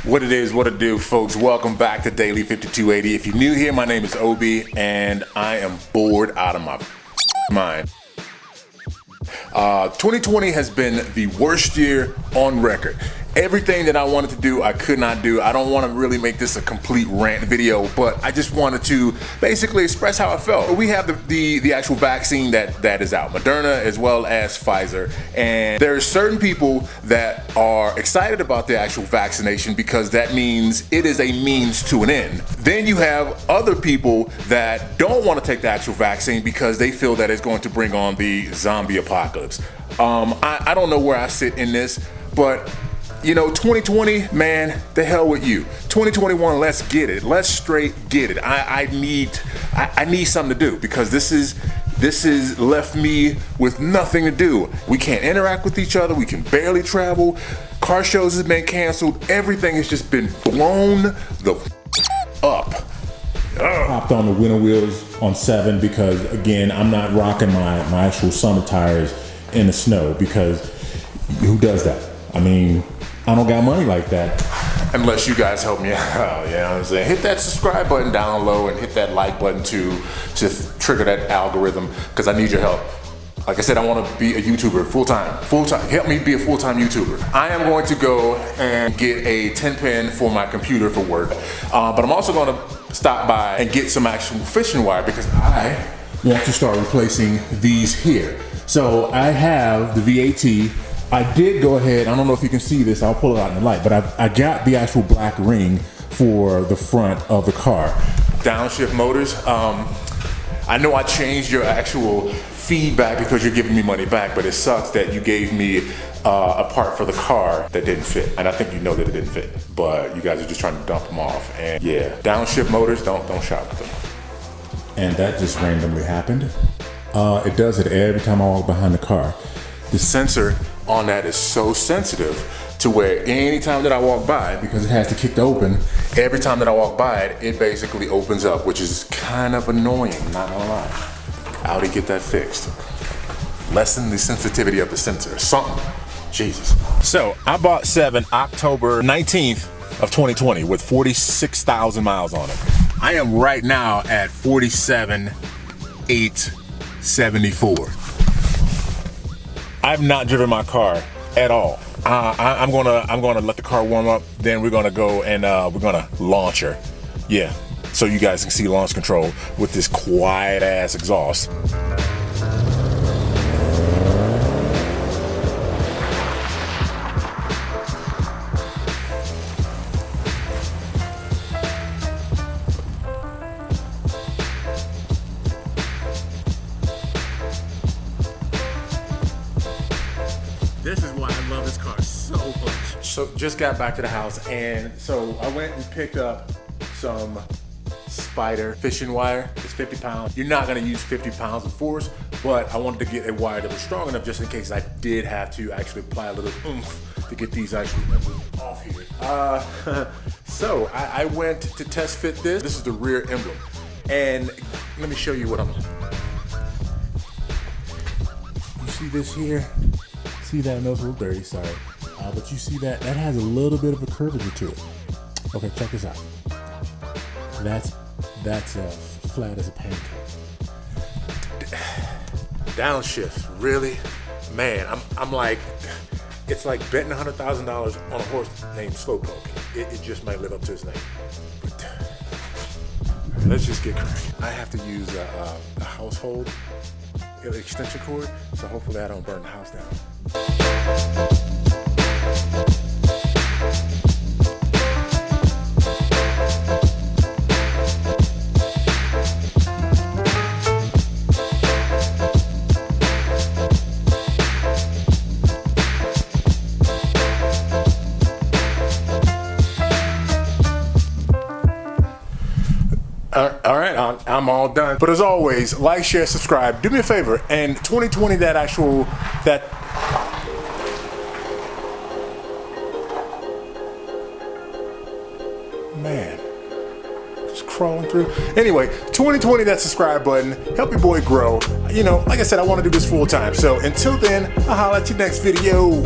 What it is, what it do, folks. Welcome back to Daily 5280. If you're new here, my name is Obi, and I am bored out of my mind. 2020 has been the worst year on record. Everything that I wanted to do, I could not do. I don't want to really make this a complete rant video, but I just wanted to basically express how I felt. We have the actual vaccine that is out, Moderna as well as Pfizer, and there are certain people that are excited about the actual vaccination because that means it is a means to an end. Then you have other people that don't want to take the actual vaccine because they feel that it's going to bring on the zombie apocalypse. I don't know where I sit in this, but you know, 2020, man, the hell with you. 2021, let's get it. Let's straight get it. I need something to do because this is left me with nothing to do. We can't interact with each other. We can barely travel. Car shows have been canceled. Everything has just been blown the up. Hopped on the winter wheels on 7 because, again, I'm not rocking my actual summer tires in the snow because who does that? I mean, I don't got money like that. Unless you guys help me out, you know what I'm saying? Hit that subscribe button down low and hit that like button to trigger that algorithm because I need your help. Like I said, I want to be a YouTuber full-time. Help me be a full-time YouTuber. I am going to go and get a 10-pin for my computer for work, but I'm also going to stop by and get some actual fishing wire because I want to start replacing these here. So I have the VAT. I did go ahead, I don't know if you can see this, I'll pull it out in the light, but I got the actual black ring for the front of the car. Downshift motors, I know I changed your actual feedback because you're giving me money back, but it sucks that you gave me a part for the car that didn't fit. And I think you know that it didn't fit, but you guys are just trying to dump them off. And yeah, downshift motors, don't shop with them. And that just randomly happened. It does it every time I walk behind the car. The sensor on that is so sensitive to where anytime that I walk by, because it has to kick to open, every time that I walk by it, it basically opens up, which is kind of annoying, not gonna lie. Audi, get that fixed. Lessen the sensitivity of the sensor, something. Jesus. So I bought 7 October 19th of 2020 with 46,000 miles on it. I am right now at 47,874. I've not driven my car at all. I'm gonna let the car warm up. Then we're gonna go and we're gonna launch her. Yeah, so you guys can see launch control with this quiet ass exhaust. This is why I love this car so much. So just got back to the house, and so I went and picked up some spider fishing wire. It's 50 pounds. You're not gonna use 50 pounds of force, but I wanted to get a wire that was strong enough just in case I did have to actually apply a little oomph to get these actually off here. So I went to test fit this. This is the rear emblem. And let me show you what I'm doing. You see this here? See that? I know it's a little dirty, sorry. But you see that has a little bit of a curvature to it. Okay, check this out. That's flat as a pancake. Downshift, really? Man, I'm like, it's like betting $100,000 on a horse named Slowpoke. It just might live up to his name. But let's just get cracking. I have to use a household extension cord, so hopefully I don't burn the house down. All right, I'm all done. But as always, like, share, subscribe. Do me a favor. And 2020, man, just crawling through. Anyway, 2020, that subscribe button. Help your boy grow. You know, like I said, I want to do this full time. So until then, I'll holler at you next video.